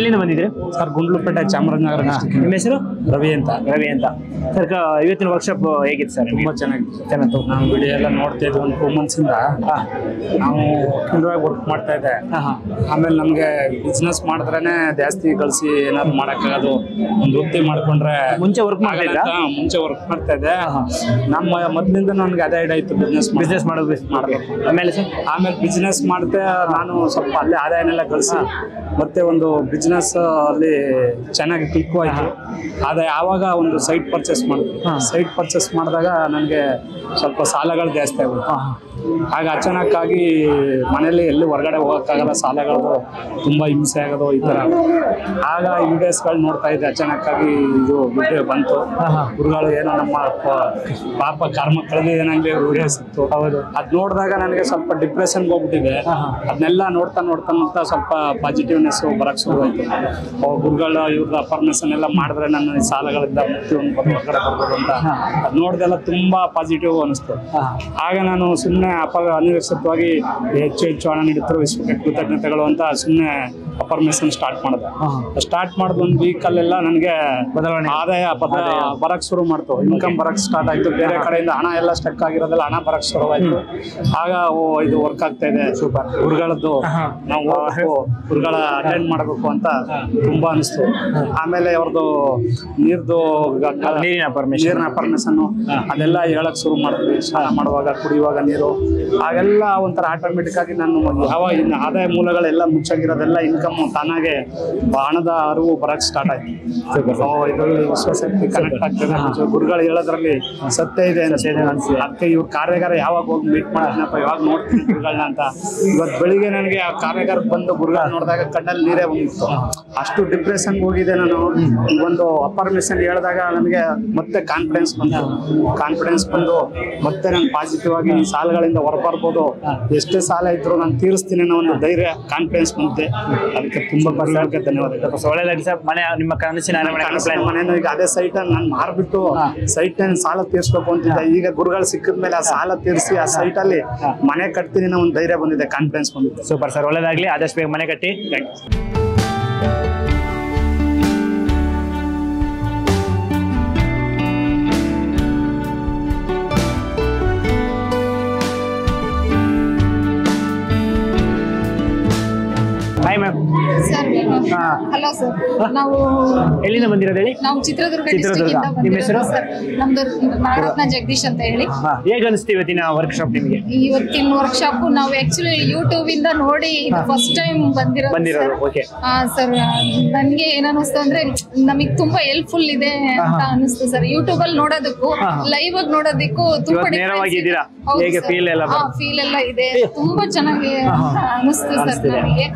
ಎಲ್ಲಿಂದ ಬಂದಿದ್ರಿ ಸರ್? ಗುಂಡ್ಲುಪೇಟೆ, ಚಾಮರಾಜನಗರ. ನಿಮ್ಮ ಹೆಸರು? ರವಿ ಅಂತ. ಸರ್, ಇವತ್ತಿನ ವರ್ಕ್ಶಾಪ್ ಹೇಗಿತ್ತು ಸರ್? ತುಂಬಾ ಚೆನ್ನಾಗಿತ್ತು. ನಾವು ವಿಡಿಯೋ ಎಲ್ಲ ನೋಡ್ತಾ ಇದ್ವಿ ಒಂದು 2 months ಇಂದ. ನಾವು ವಕೀಲರಾಗಿ ವರ್ಕ್ ಮಾಡ್ತಾ ಇದ್ದೆ. ಆಮೇಲೆ ನಮ್ಗೆ ಬಿಸ್ನೆಸ್ ಮಾಡಿದ್ರೇನೆ ಜಾಸ್ತಿ ಗಳಿಸಿ ಏನಾದ್ರು ಮಾಡಕ್ಕಾಗೋದು. ಒಂದು ವೃತ್ತಿ ಮಾಡ್ಕೊಂಡ್ರೆ ಮುಂಚೆ ವರ್ಕ್ ಮಾಡ್ತಾ ಮುಂಚೆ ವರ್ಕ್ ಮಾಡ್ತಾ ಇದ್ದೆ. ನಮ್ಮ ಮೊದಲಿಂದ ನನ್ಗೆ ಅದೇ ಐಡಿಯಾ ಇತ್ತು, ಬಿಸ್ನೆಸ್ ಮಾಡಬೇಕು. ಆಮೇಲೆ ಬಿಸ್ನೆಸ್ ಮಾಡ್ದೆ. ನಾನು ಸ್ವಲ್ಪ ಅಲ್ಲೇ ಆದಾಯನೆಲ್ಲ ಗಳಿಸಿ ಮತ್ತೆ ಒಂದು ಬಿಸ್ನೆಸ್ ಅಲ್ಲಿ ಚೆನ್ನಾಗಿ ಕ್ಲಿಕ್ ಆಯ್ತು. ಅದೇ ಆವಾಗ ಒಂದು ಸೈಟ್ ಪರ್ಚೇಸ್ ಮಾಡಿದ್ವಿ. ಸೈಟ್ ಪರ್ಚೇಸ್ ಮಾಡಿದಾಗ ನನಗೆ ಸ್ವಲ್ಪ ಸಾಲಗಳು ಜಾಸ್ತಿ ಆಗುತ್ತೆ. ಆಗ ಅಚಾನಕ್ಕಾಗಿ ಮನೇಲಿ ಎಲ್ಲಿ ಹೊರಗಡೆ ಹೋಗೋಕ್ಕಾಗಲ್ಲ, ಸಾಲಗಳು ತುಂಬ ಹಿಂಸೆ ಆಗೋದು ಈ ಥರ. ಆಗ ಈ ವಿಡಿಯೋಸ್ಗಳು ನೋಡ್ತಾ ಇದ್ದೆ. ಅಚಾನಕ್ಕಾಗಿ ಇದು ವಿಡಿಯೋ ಬಂತು. ಗುರುಗಳು ಏನೋ ನಮ್ಮ ಪಾಪ ಕರ್ಮ ಕಳೆದು ಏನಂಗೆ ವಿಡಿಯೋಸ್ ಇತ್ತು. ಹೌದು, ಅದು ನೋಡಿದಾಗ ನನಗೆ ಸ್ವಲ್ಪ ಡಿಪ್ರೆಷನ್ಗೆ ಹೋಗ್ಬಿಟ್ಟಿದೆ. ಅದನ್ನೆಲ್ಲ ನೋಡ್ತಾ ಸ್ವಲ್ಪ ಪಾಸಿಟಿವ್ನೆಸ್ ಬರಕ್ಕೆ ಶುರು ಆಯಿತು. ಗುರುಗಳು ಇವ್ರದ್ದು ಅಫರ್ಮೇಷನ್ ಎಲ್ಲ ಮಾಡಿದ್ರೆ ನನ್ನ ಸಾಲಗಳಿಂದ ಮುಕ್ತಿ ಹೊರಗಡೆ ಬರ್ಬೋದು ಅಂತ ಅದು ನೋಡ್ದೆಲ್ಲ ತುಂಬಾ ಪಾಸಿಟಿವ್ ಅನಿಸ್ತು. ಆಗ ನಾನು ಸುಮ್ಮನೆ ಅನಿರೀಕ್ಷಿತವಾಗಿ ಹೆಚ್ಚು ಹಣ ನೀಡುತ್ತಿರುವ ವಿಶ್ವಕ್ಕೆ ಕೃತಜ್ಞತೆಗಳು ಅಂತ ಸುಮ್ಮನೆ ಅಫರ್ಮೇಷನ್ ಸ್ಟಾರ್ಟ್ ಮಾಡಿದೆ. ಸ್ಟಾರ್ಟ್ ಮಾಡಿದ 1 week ಅಲ್ಲೆಲ್ಲ ನನಗೆ ಆದಾಯ ಬರಕ್ ಶುರು ಮಾಡ್ತು. ಇನ್ಕಮ್ ಬರಕ್ ಸ್ಟಾರ್ಟ್ ಆಯ್ತು. ಬೇರೆ ಕಡೆಯಿಂದ ಹಣ ಎಲ್ಲ ಸ್ಟಕ್ ಆಗಿರೋದೆಲ್ಲ ಹಣ ಬರಕ್ ಶುರುವಾಯ್ತು. ಆಗ ಇದು ವರ್ಕ್ ಆಗ್ತಾ ಇದೆ, ಸೂಪರ್. ಗುರುಗಳದ್ದು ನಾವು ಗುರುಗಳ ಅಟೆಂಡ್ ಮಾಡಬೇಕು ಅಂತ ತುಂಬಾ ಅನಿಸ್ತು. ಆಮೇಲೆ ಅವ್ರದ್ದು ನೀರಿನ ಪರ್ಮಿಷನ್ ಅದೆಲ್ಲ ಹೇಳಕ್ ಶುರು ಮಾಡಿದ್ವಿ. ಸ್ನಾನ ಮಾಡುವಾಗ, ಕುಡಿಯುವಾಗ ನೀರು, ಹಾಗೆಲ್ಲ ಒಂಥರ ಆಟೋಮೆಟಿಕ್ ಆಗಿ ನಾನು ಯಾವಾಗ ಆದಾಯ ಮೂಲಗಳೆಲ್ಲ ಮುಚ್ಚಾಗಿರೋದೆಲ್ಲ ಇನ್ಕಮ್ ತಾನಾಗೆ ಹಣದ ಅರಿವು ಬರಕ್ ಸ್ಟಾರ್ಟ್ ಆಯ್ತು. ಇದರಲ್ಲಿ ವಿಶ್ವಶಕ್ತಿ ಕನೆಕ್ಟ್ ಆಗ್ತದೆ. ಗುರುಗಳು ಹೇಳೋದ್ರಲ್ಲಿ ಸತ್ಯ ಇದೆ ಅದಕ್ಕೆ ಇವ್ರ ಕಾರ್ಯಾಗಾರ ಯಾವಾಗ ಹೋಗಿ ಮೀಟ್ ಮಾಡ್ತೀನಪ್ಪ, ಯಾವಾಗ ನೋಡ್ತೀನಿ ಗುರುಗಳನ್ನ ಅಂತ. ಇವತ್ತು ಬೆಳಿಗ್ಗೆ ನನಗೆ ಆ ಕಾರ್ಯಾಗಾರಕ್ಕೆ ಬಂದು ಗುರುಗಳ ನೋಡಿದಾಗ ಕಣ್ಣಲ್ಲಿ ನೀರೇ ಬಂದಿತ್ತು. ಅಷ್ಟು ಡಿಪ್ರೆಷನ್ಗೆ ಹೋಗಿದೆ ನಾನು. ಈ ಒಂದು ಅಫರ್ಮೇಷನ್ ಹೇಳಿದಾಗ ನನಗೆ ಮತ್ತೆ ಕಾನ್ಫಿಡೆನ್ಸ್ ಬಂದು ಮತ್ತೆ ನಾನು ಪಾಸಿಟಿವ್ ಆಗಿ ಈ ಸಾಲಗಳಿಂದ ಹೊರಬರ್ಬೋದು. ಎಷ್ಟೇ ಸಾಲ ಇದ್ರು ನಾನು ತೀರಿಸ್ತೀನಿ ಅನ್ನೋ ಒಂದು ಧೈರ್ಯ, ಕಾನ್ಫಿಡೆನ್ಸ್ ಬಂದಿದೆ. ಅದಕ್ಕೆ ತುಂಬಾ ಧನ್ಯವಾದ. ಒಳ್ಳೆದಾಗಿ ಸರ್. ನಿಮ್ಮ ಕನಸಿನ ಮನೇನು ಈಗ ಅದೇ ಸೈಟ್ ನಾನು ಮಾರ್ಬಿಟ್ಟು ಸೈಟ್ ಸಾಲ ತೀರ್ಸ್ಬೇಕು ಅಂತಿದ್ದೆ. ಈಗ ಗುರುಗಳು ಸಿಕ್ಕಿದ್ಮೇಲೆ ಆ ಸಾಲ ತೀರಿಸಿ ಆ ಸೈಟ್ ಅಲ್ಲಿ ಮನೆ ಕಟ್ತೀನಿ ಅನ್ನೋ ಒಂದು ಧೈರ್ಯ ಬಂದಿದೆ, ಕಾನ್ಫಿಡೆನ್ಸ್ ಬಂದಿದೆ. ಸೂಪರ್ ಸರ್, ಒಳ್ಳೆದಾಗ್ಲಿ. ಆದಷ್ಟು ಬೇಗ ಮನೆ ಕಟ್ಟಿ. Hi ma'am. ಹಲೋ ಸರ್, ನಾವು ಎಲ್ಲಿಂದ ಬಂದಿರೋದು ಹೇಳಿ? ನಾವು ಚಿತ್ರದುರ್ಗ. ನಿಮ್ಮ ಹೆಸರು? ನಮ್ದು ನಾಗರತ್ನ ಜಗದೀಶ್ ಅಂತ ಹೇಳಿ. ಹೇಗೆ ಅನಿಸ್ತು ಇವತ್ತಿನ ವರ್ಕ್ಶಾಪ್ ನಿಮಗೆ? ಇವತ್ತಿನ ವರ್ಕ್ಶಾಪ್ ನಾವು ಆಕ್ಚುಲಿ ಯೂಟ್ಯೂಬ್ ಇಂದ ನೋಡಿ ಫಸ್ಟ್ ಟೈಮ್ ಬಂದಿರೋದು. ಓಕೆ ಸರ್, ನನ್ಗೆ ಏನನ್ನಿಸ್ತು ಅಂದ್ರೆ ನಮಗೆ ತುಂಬಾ ಹೆಲ್ಪ್ಫುಲ್ ಇದೆ ಅಂತ ಅನಿಸ್ತು ಸರ್. ಯೂಟ್ಯೂಬ್ ಅಲ್ಲಿ ನೋಡೋದಕ್ಕೂ ಲೈವ್ ಆಗಿ ನೋಡೋದಕ್ಕೂ ತುಂಬಾ ಫೀಲ್ ಎಲ್ಲ ಇದೆ. ತುಂಬಾ ಚೆನ್ನಾಗಿ ಅನಿಸ್ತು ಸರ್. ನನಗೆ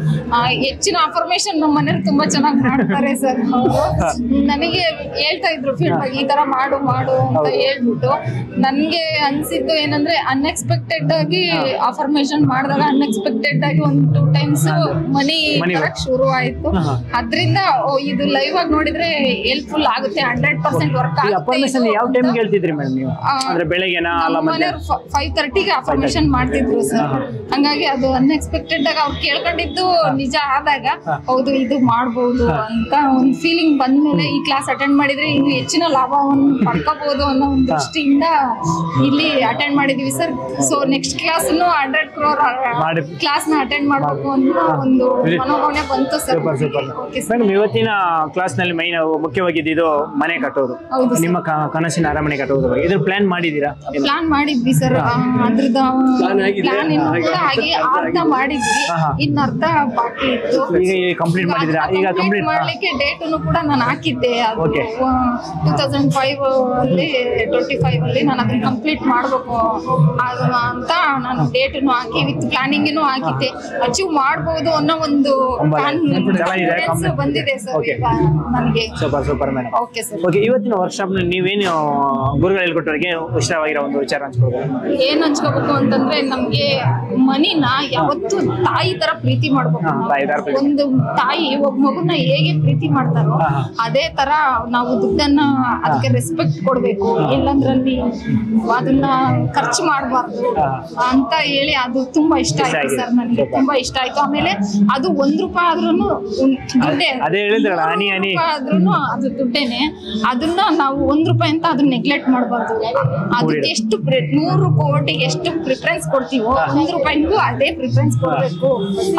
ಹೆಚ್ಚಿನ ಅಫರ್ಮೇಶನ್ ನಮ್ಮ ಮನೇಲಿ ತುಂಬಾ ಚೆನ್ನಾಗಿ ಮಾಡ್ತಾರೆ ಸರ್. ನನಗೆ ಹೇಳ್ತಾ ಇದ್ರು ಫೀಲ್ಡ್ ಈ ತರ ಮಾಡು ಅಂತ ಹೇಳ್ಬಿಟ್ಟು. ನನ್ಗೆ ಅನ್ಸಿದ್ದು ಏನಂದ್ರೆ ಅನ್ಎಕ್ಸ್ಪೆಕ್ಟೆಡ್ ಆಗಿ ಅಫರ್ಮೇಶನ್ ಮಾಡಿದಾಗ ಅನ್ಎಕ್ಸ್ಪೆಕ್ಟೆಡ್ ಆಗಿ 1-2 times ಮನಿ ಬರಕ್ ಶುರು ಆಯ್ತು. ಅದ್ರಿಂದ ಇದು ಲೈವ್ ಆಗಿ ನೋಡಿದ್ರೆ ಹೆಲ್ಪ್ಫುಲ್ ಆಗುತ್ತೆ. 100% ವರ್ಕ್ ಆಗುತ್ತೆ. ಯಾವ ಟೈಮ್ಗೆ ಹೇಳ್ತಿದ್ರಿ ಮೇಡಮ್ ನೀವು? ಅಂದ್ರೆ ಬೆಳಗ್ಗೆನಾ ಅಲ್ಲ ಮಧ್ಯಾಹ್ನ? 5:30ಗೆ ಅಫರ್ಮೇಶನ್ ಮಾಡ್ತಿದ್ರು ಸರ್. ಹಂಗಾಗಿ ಅದು ಅನ್ಎಕ್ಸ್ಪೆಕ್ಟೆಡ್ ಆಗಿ ಅವ್ರು ಕೇಳ್ಕೊಂಡಿದ್ದು ನಿಜ ಆದಾಗ ಹೌದು ಇದು ಮಾಡಬಹುದು ಅಂತ ಒಂದು ಫೀಲಿಂಗ್ ಬಂದ್ಮೇಲೆ ಈ ಕ್ಲಾಸ್ ಅಟೆಂಡ್ ಮಾಡಿದ್ರೆ ಇನ್ನು ಹೆಚ್ಚಿನ ಲಾಭವನ್ನು ಪಡ್ಕೋಬಹುದು ಅನ್ನೋ ಒಂದು ದೃಷ್ಟಿಯಿಂದ ಇಲ್ಲಿ ಅಟೆಂಡ್ ಮಾಡಿದೀವಿ sir. So next class 100 crore class ನ ಅಟೆಂಡ್ ಮಾಡಬೇಕು ಅಂತ ಒಂದು ಮನೋಭಾವನೆ ಬಂತು ಸರ್. ಮೇಡಮ್, ಇವತ್ತಿನ ಕ್ಲಾಸ್ ನಲ್ಲಿ ಮೈನ್ ಮುಖ್ಯವಾಗಿದ್ದು ಮನೆ ಕಟ್ಟೋದು, ನಿಮ್ಮ ಕನಸಿನ ಅರಮನೆ ಕಟ್ಟೋದು. ಇದ್ರ ಪ್ಲಾನ್ ಮಾಡಿದೀರಾ? ಪ್ಲಾನ್ ಮಾಡಿದ್ವಿ ಸರ್. ಅದ್ರದ್ದು ಪ್ಲಾನ್ ಕೂಡ ಹಾಗೆ ಅರ್ಧ ಮಾಡಿದ್ವಿ, ಇನ್ನು ಅರ್ಧ ಬಾಕಿ ಇತ್ತು. ಈಗ ಕಂಪ್ಲೀಟ್ ಮಾಡಿದ್ರಾ? ಈಗ ಕಂಪ್ಲೀಟ್ ಮಾಡ್ಲಿಕ್ಕೆ ಡೇಟ್ ಕೂಡ ನಾನು ಹಾಕಿದ್ದೆ. 2005 ಅಲ್ಲಿ 25 ಅಲ್ಲಿ ನಾನು ಅದನ್ನ ಕಂಪ್ಲೀಟ್ ಮಾಡ್ಬೇಕು ಅಂತ ನಾನು ಡೇಟ್ ಹಾಕಿ ವಿತ್ ಪ್ಲಾನಿಂಗ್ ಹಾಕಿದ್ದೆ. ಅಚೀವ್ ಮಾಡಬಹುದು ಅನ್ನೋ ಒಂದು ಬಂದಿದೆ ಸರ್ ನನಗೆ. Super madam. Okay sir. Okay, ಇವತ್ತಿನ ವರ್ಕ್ಶಾಪ್ ನೀವೇನು ಗುರುಗಳು ಹೇಳ್ಕೊಟ್ಟವರಿಗೆ ಇಷ್ಟವಾಗಿರೋ ಒಂದು ವಿಚಾರ ಹಂಚ್ಕೋಬೇಕು? ಏನ್ ಹಂಚ್ಕೋಬೇಕು ಅಂತಂದ್ರೆ ನಮ್ಗೆ ಮನಿನ ಯಾವತ್ತು ತಾಯಿ ತರ ಪ್ರೀತಿ ಮಾಡ್ಬೇಕು. ಒಂದು ತಾಯಿ ಮಗುನ ಹೇಗೆ ಪ್ರೀತಿ ಮಾಡ್ತಾರೋ ಅದೇ ತರ ನಾವು ದುಡ್ಡನ್ನ ಅದಕ್ಕೆ ರೆಸ್ಪೆಕ್ಟ್ ಕೊಡ್ಬೇಕು, ಎಲ್ಲಂದ್ರಲ್ಲಿ ಅದನ್ನ ಖರ್ಚು ಮಾಡಬಾರ್ದು ಅಂತ ಹೇಳಿ ಅದು ತುಂಬಾ ಇಷ್ಟ ಆಯ್ತು ಸರ್. ನನಗೆ ತುಂಬಾ ಇಷ್ಟ ಆಯ್ತು. ಆಮೇಲೆ ಅದು ₹1 ಆದ್ರೂನು ದುಡ್ಡೇ, ಆದ್ರೂನು ಅದು ದುಡ್ಡೇನೆ. ಅದನ್ನ ನಾವು ₹1 ಅಂತ ಅದನ್ನ ನೆಗ್ಲೆಕ್ಟ್ ಮಾಡಬಾರ್ದು. ಅದಕ್ಕೆ ಎಷ್ಟು 100 ಕೋಟಿಗೆ ಎಷ್ಟು ಪ್ರಿಫರೆನ್ಸ್ ಕೊಡ್ತೀವೋ ₹1 ಅದೇ ಪ್ರಿಫರೆನ್ಸ್ ಕೊಡ್ಬೇಕು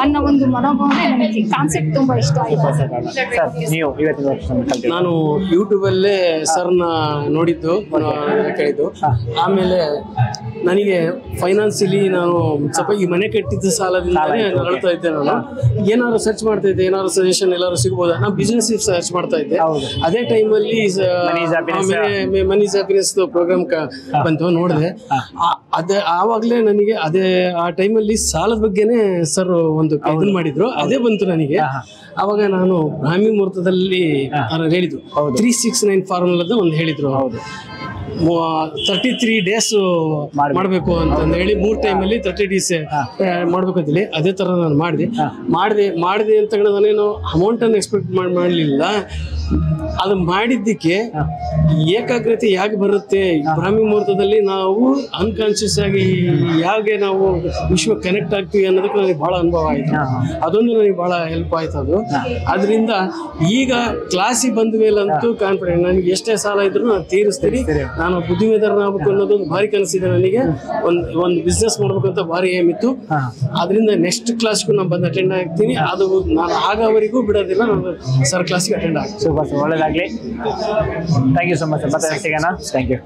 ಅನ್ನೋ ಒಂದು ಮನೋಭಾವನೆ ನನಗೆ ಕಾನ್ಸೆಪ್ಟ್ ತುಂಬಾ ಇಷ್ಟ ಆಯ್ತು. ನಾನು ಯೂಟ್ಯೂಬ್ ಅಲ್ಲೇ ಸರ್ನ ನೋಡಿದ್ದು, ಕೇಳಿದ್ದು. ಆಮೇಲೆ ನನಗೆ ಫೈನಾನ್ಸಿಯಲಿ ನಾನು ಸ್ವಲ್ಪ ಈ ಮನೆ ಕಟ್ಟಿದ್ದ ಸಾಲದಿಂದಾನೇ ನರಳ್ತಾ ಇದ್ದೆ. ನಾನು ಏನಾದ್ರು ಸರ್ಚ್ ಮಾಡ್ತಾ ಇದ್ದೆ, ಏನಾದ್ರು ಸಜೆಷನ್ ಎಲ್ಲಾರು ಸಿಗ್ಬೋದಾ, ನಾನು ಬಿಸ್ನೆಸ್ ಸರ್ಚ್ ಮಾಡ್ತಾ ಇದ್ದೆ. ಅದೇ ಟೈಮಲ್ಲಿ ಮನೀಸ್ ಹ್ಯಾಪಿನೆಸ್ ಪ್ರೋಗ್ರಾಮ್ ಬಂತು, ನೋಡಿದೆ. ಅದೇ ಆವಾಗಲೇ ನನಗೆ ಆ ಟೈಮಲ್ಲಿ ಸಾಲದ ಬಗ್ಗೆನೇ ಸರ್ ಒಂದು ಇದನ್ನ ಮಾಡಿದ್ರು, ಅದೇ ಬಂತು ನನಗೆ. ಅವಾಗ ನಾನು ಬ್ರಾಹ್ಮಿ ಮುಹೂರ್ತದಲ್ಲಿ ಹೇಳಿದ್ರು 369 ಫಾರ್ಮುಲಾದ ಒಂದು ಹೇಳಿದ್ರು. 33 ಡೇಸ್ ಮಾಡಬೇಕು ಅಂತಂದು ಹೇಳಿ 3 ಟೈಮಲ್ಲಿ 30 ಡೇಸ್ ಮಾಡ್ಬೇಕು ಅಂತೇಳಿ ಅದೇ ತರ ನಾನು ಮಾಡಿದೆ ಅಂತ ನಾನೇನು ಅಮೌಂಟ್ ಅನ್ನು ಎಕ್ಸ್ಪೆಕ್ಟ್ ಮಾಡಲಿಲ್ಲ. ಅದು ಮಾಡಿದ್ದಕ್ಕೆ ಏಕಾಗ್ರತೆ ಯಾಕೆ ಬರುತ್ತೆ, ಬ್ರಾಹ್ಮಿ ಮುಹೂರ್ತದಲ್ಲಿ ನಾವು ಅನ್ಕಾನ್ಶಿಯಸ್ ಆಗಿ ಹೇಗೆ ನಾವು ವಿಶ್ವ ಕನೆಕ್ಟ್ ಆಗ್ತೀವಿ ಅನ್ನೋದಕ್ಕೆ ನನಗೆ ಬಹಳ ಅನುಭವ ಆಯ್ತು. ಅದೊಂದು ನನಗೆ ಬಹಳ ಹೆಲ್ಪ್ ಆಯ್ತು. ಅದರಿಂದ ಈಗ ಕ್ಲಾಸಿಗೆ ಬಂದ ಮೇಲಂತೂ ಕಾನ್ಫಿಡೆಂಟ್, ನನಗೆ ಎಷ್ಟೇ ಸಾಲ ಇದ್ರು ನಾನು ತೀರಿಸ್ತೀನಿ. ನಾನು ಬುದ್ಧಿಮೇಧರನಾಗಬೇಕು ಅನ್ನೋದೊಂದು ಭಾರಿ ಕನಸಿದೆ ನನಗೆ. ಒಂದು ಬಿಸ್ನೆಸ್ ಮಾಡ್ಬೇಕು ಅಂತ ಭಾರಿ ಏಮ್ ಇತ್ತು. ಅದರಿಂದ ನೆಕ್ಸ್ಟ್ ಕ್ಲಾಸ್ಗೂ ನಾನು ಬಂದು ಅಟೆಂಡ್ ಆಗ್ತೀನಿ. ಅದು ನಾನು ಆಗೋವರೆಗೂ ಬಿಡೋದಿಲ್ಲ, ನಾನು ಸರ್ ಕ್ಲಾಸ್ಗೆ ಅಟೆಂಡ್ ಆಗ್ತೀನಿ. ಒಳ್ಳೆದಾಗ್ಲಿ. Thank you so much. ಮತ್ತೆ ಸಿಗೋಣ. Thank you.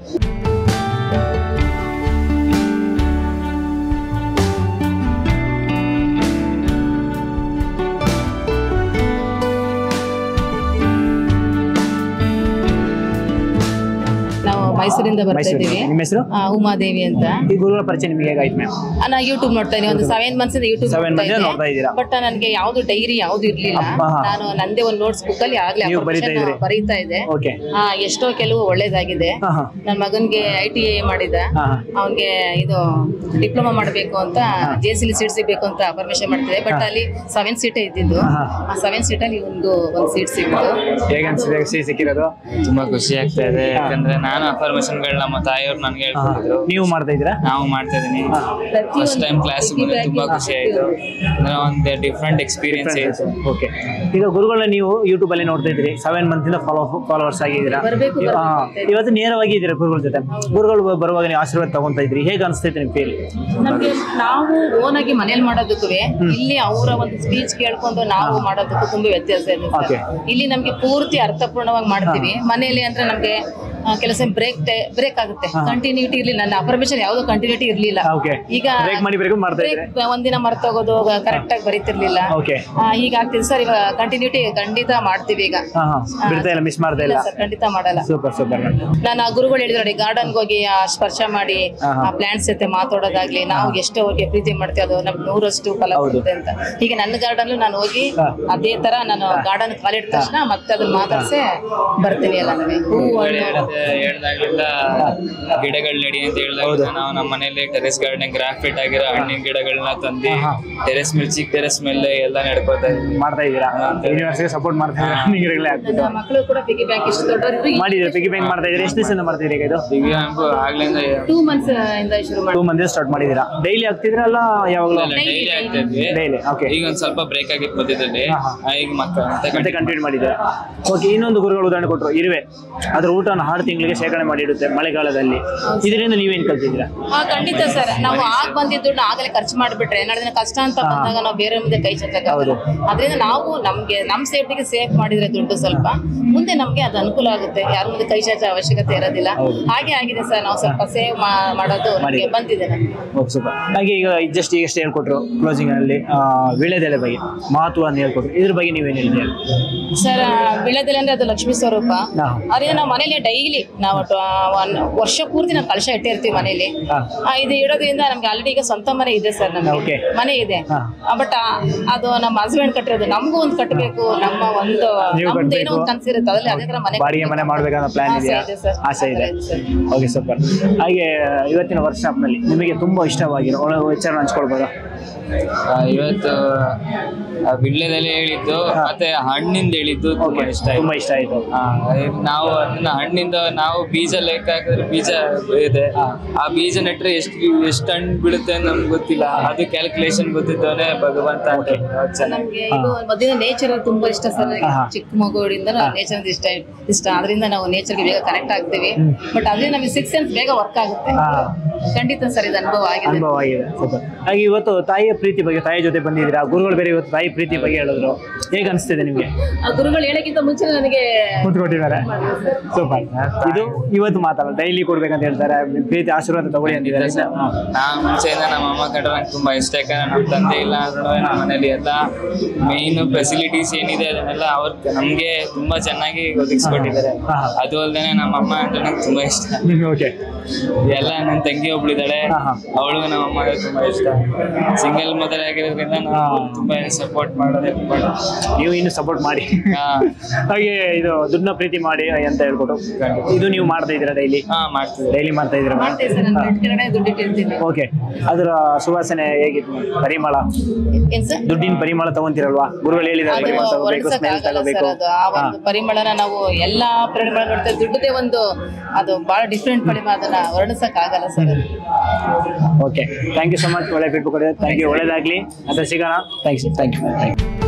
ಮೈಸೂರಿಂದ ಬರ್ತಾ ಇದ್ದೀವಿ. ನಿಮ್ಮ ಹೆಸರು? ಉಮಾದೇವಿ ಅಂತ. ಈ ಗುರುಗಳ ಪರಿಚಯ ನಿಮಗೆ ಹೇಗಾಯ್ತು ಮ್ಯಾಮ್? ನಾ ಯೂಟ್ಯೂಬ್ ನೋಡ್ತಾ ಇದ್ದೀನಿ, ಒಂದು 7 months ಇಂದ ಯೂಟ್ಯೂಬ್ ನೋಡ್ತಾ ಇದ್ದೀನಿ. ಬಟ್ ನನಗೆ ಯಾವ್ದು ಡೈರಿ ಯಾವ್ದು ಇರ್ಲಿಲ್ಲ. ನಾನು ನಂದೇ ಒಂದು ನೋಟ್ಸ್ ಬುಕ್ ಅಲ್ಲಿ ಆಗ್ಲೇ ಬರೀತಾ ಇದ್ದೆ. ಎಷ್ಟೋ ಕೆಲವು ಒಳ್ಳೇದಾಗಿದೆ. ನನ್ನ ಮಗನ್ಗೆ ITI ಮಾಡಿದ, ಅವನ್ಗೆ ಇದು ಡಿಪ್ಲೊಮಾ ಮಾಡ್ಬೇಕು ಅಂತ JCL ಸೀಟ್ ಸಿಗ್ಬೇಕು ಅಂತ ಪರ್ಮಿಷನ್ ಮಾಡ್ತಿದ್ದೆ. ಬಟ್ ಅಲ್ಲಿ 7 ಸೀಟ್ ಇದ್ದಿದ್ದು, ಆ 7 ಸೀಟ್ ಅಲ್ಲಿ ಒಂದು ಸೀಟ್ ಸಿಕ್ಕಿರೋದು ತುಂಬಾ ಖುಷಿ ಆಗ್ತಾ ಇದೆ. ಯಾಕಂದ್ರೆ ನಾನು ಅಫರ್ಮೇಷನ್ಗಳನ್ನ ನಮ್ಮ ತಾಯಿಯವ್ರು ನನಗೆ ಹೇಳ್ಕೊಟ್ಟಿದ್ರು. ನೀವು ಮಾಡ್ತಾ ಇದ್ದೀರಾ? ನಾವು ಮಾಡ್ತಾ ಇದೀನಿ. ಫಸ್ಟ್ ಟೈಮ್ ಕ್ಲಾಸ್ ಬಂದ್ರೆ ತುಂಬಾ ಖುಷಿ ಆಯ್ತು. ಅಂದ್ರೆ ಒಂದು ಡಿಫ್ರೆಂಟ್ ಎಕ್ಸ್ಪೀರಿಯನ್ಸ್ ಆಯ್ತು. ಓಕೆ. ಈಗ ಗುರುಗಳನ್ನ ನೀವು ಯೂಟ್ಯೂಬ್ ಅಲ್ಲಿ ನೋಡ್ತಾ ಇದ್ರಿ, 7 months ಇಂದ ಫಾಲೋವರ್ಸ್ ಆಗಿದ್ದೀರಾ. ಇವತ್ತು ನೇರವಾಗಿ ಇದ್ದೀರಾ ಗುರುಗಳ ಜೊತೆ. ಗುರುಗಳು ಬರುವಾಗ ನೀವು ಆಶೀರ್ವಾದ ತಗೊಂತಾ ಇದ್ರಿ, ಹೇಗೆ ಅನಿಸ್ತೈತೆ ನಿಮ್ ಫೀಲ್? ನಮ್ಗೆ ನಾವು ಓನ್ ಆಗಿ ಮನೇಲಿ ಮಾಡೋದಕ್ಕೂ ಇಲ್ಲಿ ಅವರ ಒಂದು ಸ್ಪೀಚ್ ಕೇಳ್ಕೊಂಡು ನಾವು ಮಾಡೋದಕ್ಕೂ ತುಂಬಾ ವ್ಯತ್ಯಾಸ ಇದೆ. ಇಲ್ಲಿ ನಮ್ಗೆ ಪೂರ್ತಿ ಅರ್ಥಪೂರ್ಣವಾಗಿ ಮಾಡ್ತೀವಿ. ಮನೇಲಿ ಅಂದ್ರೆ ನಮ್ಗೆ ಕೆಲಸ ಬ್ರೇಕ್ ಆಗುತ್ತೆ, ಕಂಟಿನ್ಯೂಟಿ ಇರ್ಲಿಲ್ಲ. ನನ್ನ ಅಫರ್ಮೇಷನ್ ಯಾವ್ದು ಕಂಟಿನ್ಯೂಟಿ ಇರ್ಲಿಲ್ಲ. ಈಗ ಒಂದಿನ ಮರ್ತೋಗೋದು, ಕರೆಕ್ಟ್ ಆಗಿ ಬರೀತಿರ್ಲಿಲ್ಲ. ಈಗ ಆಗ್ತಿದೆ ಸರ್. ಇವಾಗ ಕಂಟಿನ್ಯೂಟಿ ಖಂಡಿತ ಮಾಡ್ತೀವಿ. ಈಗ ಖಂಡಿತ ಮಾಡಲ್ಲ. ನಾನು ಆ ಗುರುಗಳು ಹೇಳಿದ್ರು ನೋಡಿ, ಗಾರ್ಡನ್ ಹೋಗಿ ಸ್ಪರ್ಶ ಮಾಡಿ ಆ ಪ್ಲಾಂಟ್ಸ್ ಜೊತೆ ಮಾತಾಡೋದಾಗ್ಲಿ, ನಾವು ಎಷ್ಟು ಅವ್ರಿಗೆ ಪ್ರೀತಿ ಮಾಡ್ತೀವಿ ಅದು ನಮ್ಗೆ 100% ಫಲ ಕೊಡುತ್ತೆ ಅಂತ. ಈಗ ನನ್ನ ಗಾರ್ಡನ್ ನಾನು ಹೋಗಿ ಅದೇ ತರ ನಾನು ಗಾರ್ಡನ್ ಕಾಲಿಟ್ಟ ತಕ್ಷಣ ಮತ್ತೆ ಅದನ್ನ ಮಾತಾಡ್ಸೆ ಬರ್ತೀನಿ. ಎಲ್ಲ ನನಗೆ ಹೇಳ್ದಾಗ್ಲಿಂದ ಗಿಡಗಳು ನೆಡಿ ಅಂತ ಹೇಳಿದಾಗ ನಾವು ನಮ್ಮ ಮನೇಲಿ ಟೆರೆಸ್ ಗಾರ್ಡನ್ ಗ್ರಾಫಿಟ್ ಆಗಿರೋ ಹಣ್ಣಿನ ಗಿಡಗಳನ್ನ ತಂದು ಟೆರೆಸ್ ಮೇಲೆ ಎಲ್ಲ ನಡ್ಕೋತಾ ಮಾಡ್ತಾ ಇದ್ದೀರಾ. ಯೂನಿವರ್ಸಿಟಿ ಸಪೋರ್ಟ್ ಮಾಡ್ತಾ ಇದ್ದೀರಾ. ಮಕ್ಕಳು ಕೂಡ ಪಿಗಿ ಬ್ಯಾಂಕ್ ಇಷ್ಟು ದೊಡ್ಡವರು ಮಾಡಿದ್ರೆ ಪಿಗಿ ಬ್ಯಾಂಕ್ ಮಾಡ್ತಾ ಇದ್ದೀರಾ. ಎಷ್ಟು ದಿವಸದಿಂದ ಮಾಡ್ತಾ ಇದ್ದೀರಾ ಇದು? ಪಿಗಿ ಬ್ಯಾಂಕ್ ಆಗ್ಲಿಂದ 2 months ಇಂದ ಶುರು ಮಾಡಿ 2 months ಸ್ಟಾರ್ಟ್ ಮಾಡಿದ್ದೀರಾ. ಡೈಲಿ ಆಗ್ತಿದ್ರಲ್ಲ? ಯಾವಾಗಲೂ ಡೈಲಿ ಆಗ್ತಾ ಇದ್ವಿ. ಈಗ ಒಂದ್ ಸ್ವಲ್ಪ ಬ್ರೇಕ್ ಆಗಿತ್ತು ಮಧ್ಯದಲ್ಲಿ, ಈಗ ಮತ್ತೆ ಕಂಟಿನ್ಯೂ ಮಾಡಿದ್ದಾರೆ. ಓಕೆ. ಇನ್ನೊಂದು ಗುರುಗಳು ಉದಾಹರಣೆ ಕೊಟ್ಟರು, ಇರುವೆ ಅದ್ರ ಊಟನ 6 ತಿಂಗಳಿಗೆ ಶೇಖರಣೆ ಮಾಡಿ ಇಡುತ್ತೆ ಮಳೆಗಾಲದಲ್ಲಿ. ಇದರಿಂದ ನೀವೇನ್ ಕಲ್ತಿದ್ದೀರಾ? ಖಂಡಿತ ಸರ್. ನಾವು ಬಂದಿದ್ದು ಆಗಲೇ ಖರ್ಚು ಮಾಡಿಬಿಟ್ರೆ ನಾಳೆ ದಿನ ಕಷ್ಟ ಅಂತ ಬಂದಾಗ ನಾವು ಬೇರೆ ಮುಂದೆ ಕೈ ಚಾಚಕ್ಕಾಗಲ್ಲ. ಅದರಿಂದ ನಾವು ನಮ್ಮ ಸೇಫ್ಟಿಗೆ ಸೇಫ್ ಮಾಡಿದ್ರೆ ದುಡ್ಡು ಸ್ವಲ್ಪ ಮುಂದೆ ನಮ್ಗೆ ಅದು ಅನುಕೂಲ ಆಗುತ್ತೆ. ಯಾರ ಮುಂದೆ ಕೈ ಚಾಚೋ ಅವಶ್ಯಕತೆ ಇರೋದಿಲ್ಲ. ಹಾಗೆ ಆಗಿದೆ ಸರ್. ನಾವು ಸ್ವಲ್ಪ ಸೇವ್ ಮಾಡೋದು ನಮಗೆ ಬಂದಿದೆ. ಹಾಗೆ ಈಗ ಈಗಷ್ಟೇ ಹೇಳ್ಕೊಟ್ರು ಕ್ಲೋಸಿಂಗ್ ಅಲ್ಲಿ ವೀಳ್ಯದೆಲೆ ಬಗ್ಗೆ ಮಹತ್ವ ಅಂತ ಹೇಳ್ಕೊಟ್ರು. ಇದ್ರ ಬಗ್ಗೆ ನೀವೇನ್ ಹೇಳಿದ್ದೀರಾ ಸರ್? ವೀಳ್ಯದೆಲೆ ಅಂದ್ರೆ ಅದು ಲಕ್ಷ್ಮೀ ಸ್ವರೂಪ. ಅದರಿಂದ ನಾವು ಮನೇಲಿ ಡೈಲಿ ಡೈಲಿ ನಾವು ವರ್ಷ ಪೂರ್ತಿ ನಾವು ಕಲಶ ಇಟ್ಟೇ ಇರ್ತೀವಿ ಮನೇಲಿ. ಇದು ಇಡೋದ್ರಿಂದ ನಮ್ಗೆ ಆಲ್ರೆಡಿ ಈಗ ಸ್ವಂತ ಮನೆ ಇದೆ ಸರ್, ನಮ್ಗೆ ಮನೆ ಇದೆ. ಬಟ್ ಅದು ನಮ್ಮ ಹಸ್ಬೆಂಡ್ ಕಟ್ಟಿರೋದು, ನಮಗೂ ಒಂದು ಕಟ್ಟಬೇಕು, ನಮ್ಮ ಒಂದು ಏನೋ ಒಂದು ಕನ್ಸಿರುತ್ತೆ ಅದ್ರಲ್ಲಿ. ಅದೇ ತರ ಮನೆ ಮಾಡ್ಬೇಕನ್ನೋ ಪ್ಲಾನ್ ಇದೆಯಾ? ಆಸೆ ಇದೆ. Okay, super. ಹಾಗೆ ಇವತ್ತಿನ ವರ್ಕ್ಶಾಪ್ ನಲ್ಲಿ ನಿಮಗೆ ತುಂಬಾ ಇಷ್ಟವಾಗಿರೋ ವಿಚಾರ ಹಂಚ್ಕೊಳ್ಬೋದಾ? ಇವತ್ತು ವಿಳ್ಯದೆಲೆ ಹೇಳಿದ್ದು ಮತ್ತೆ ಹಣ್ಣಿಂದ ಹೇಳಿದ್ದು ತುಂಬಾ ಇಷ್ಟ ಆಯ್ತು. ನಾವು ಅದನ್ನ ಹಣ್ಣಿಂದ ನಾವು ಬೀಜ ಲೆಕ್ಕ ಹಾಕಿದ್ರೆ ಬೀಜ ಇದೆ, ಆ ಬೀಜ ನೆಟ್ರೆ ಎಷ್ಟು ಹಣ್ಣು ಬೀಳುತ್ತೆ ನಮ್ಗೆ ಗೊತ್ತಿಲ್ಲ, ಅದು ಕ್ಯಾಲ್ಕುಲೇಷನ್ ಗೊತ್ತಿದ್ದವನೇ ಭಗವಂತ. ನಮ್ಗೆ ಇದು ಮೊದಲಿನ ನೇಚರ್ ತುಂಬಾ ಇಷ್ಟ ಸರ್. ಚಿಕ್ಕ ಮಗುವಿಂದ ನೇಚರ್ ಇಷ್ಟ, ಅದರಿಂದ ನಾವು ನೇಚರ್ಗೆ ಬೇಗ ಕನೆಕ್ಟ್ ಆಗ್ತೀವಿ. ಬಟ್ ಅದ್ರಿಂದ ನಮಗೆ 6 ಸೆನ್ಸ್ ಬೇಗ ವರ್ಕ್ ಆಗುತ್ತೆ. ಖಂಡಿತ ಸರ್, ಇದು ಅನುಭವ ಆಗಿದೆ. ಹಾಗೆ ಇವತ್ತು ತಾಯಿಯ ಪ್ರೀತಿ ಬಗ್ಗೆ, ತಾಯಿ ಜೊತೆ ಬಂದಿದ್ದೀರಾ, ಗುರುಗಳು ಬೇರೆ ಇವತ್ತು ತಾಯಿ ಪ್ರೀತಿ ಬಗ್ಗೆ ಹೇಳಿದ್ರು, ಹೇಗೆ ಅನಿಸ್ತಿದೆ ನಿಮ್ಗೆ? ಗುರುಗಳು ಹೇಳಕ್ಕಿಂತ ಮುಂಚೆ ನನಗೆ ಕೊಟ್ಟಿದ್ದಾರೆ. ಸೂಪರ್. ಇದು ಇವತ್ತು ಮಾತಲ್ಲ, ಡೈಲಿ ಕೊಡ್ಬೇಕಂತ ಹೇಳ್ತಾರೆ, ಪ್ರೀತಿ ಆಶೀರ್ವಾದ ತಗೊಳ್ಳಿ ಅಂತಿದ್ದಾರೆ. ಮುಂಚೆಯಿಂದ ನಮ್ಮ ಅಮ್ಮ ಕಂಡ್ರೆ ನಂಗೆ ತುಂಬಾ ಇಷ್ಟ. ಯಾಕಂದ್ರೆ ನಮ್ಮ ತಂದೆ ಇಲ್ಲ ಅಂದ್ರೂ ನಮ್ಮ ಮನೇಲಿ ಎಲ್ಲ ಮೇನ್ ಫೆಸಿಲಿಟೀಸ್ ಏನಿದೆ ಅದನ್ನೆಲ್ಲ ಅವ್ರು ನಮ್ಗೆ ತುಂಬಾ ಚೆನ್ನಾಗಿ ಒದಗಿಸ್ಕೊಟ್ಟಿದ್ದಾರೆ. ಅದು ಅಲ್ದೇನೆ ನಮ್ಮ ಅಮ್ಮ ಅಂದ್ರೆ ನಂಗೆ ತುಂಬಾ ಇಷ್ಟ. ಎಲ್ಲ ನನ್ನ ತಂಗಿ ಒಬ್ಳಿದ್ದಾಳೆ, ಅವಳಿಗೂ ನಮ್ಮ ಅಮ್ಮಗೆ ತುಂಬಾ ಇಷ್ಟ. ಸಿಂಗಲ್ ಮದರ್ ಆಗಿರೋದ್ರಿಂದ ನಾವು ತುಂಬಾ ಸಪೋರ್ಟ್ ಮಾಡೋದೇ. ನೀವು ಇನ್ನು ಸಪೋರ್ಟ್ ಮಾಡಿ. ಹಾಗೆ ಇದು ದುಡ್ಡನ್ನ ಪ್ರೀತಿ ಮಾಡಿ ಅಂತ ಹೇಳ್ಕೊಟ್ಟು ಇದು ನೀವು ಮಾಡ್ತಾ ಇದ್ದೀರಾ ಡೈಲಿ? ಡೈಲಿ ಮಾಡ್ತಾ ಇದ್ದೀರಾ? ಓಕೆ. ಅದರ ಸುವಾಸನೆ ಹೇಗಿತ್ತು? ಪರಿಮಳ, ದುಡ್ಡಿನ ಪರಿಮಳ ತಗೊಂತೀರಲ್ವಾ? ಗುರುಗಳು ಹೇಳಿದ್ದಾರೆ ಪರಿಮಳನ ನಾವು ಎಲ್ಲಾ ಪರಿಮಳ ನೋಡ್ತೇವೆ. ದುಡ್ಡದೇ ಒಂದು ಅದು ಬಹಳ ಡಿಫ್ರೆಂಟ್ ಪರಿಮಳ, ಅದನ್ನ ವರ್ಣಿಸಕ್ ಆಗಲ್ಲ ಸರ್. Okay, thank you so much. ಒಳ್ಳೆ ಫೀಡ್ಬ್ಯಾಕ್ ಕೊಡಿದೆ. Thank you. ಒಳ್ಳೇದಾಗ್ಲಿ. ಮತ್ತೆ ಸಿಗೋಣ. Thank you.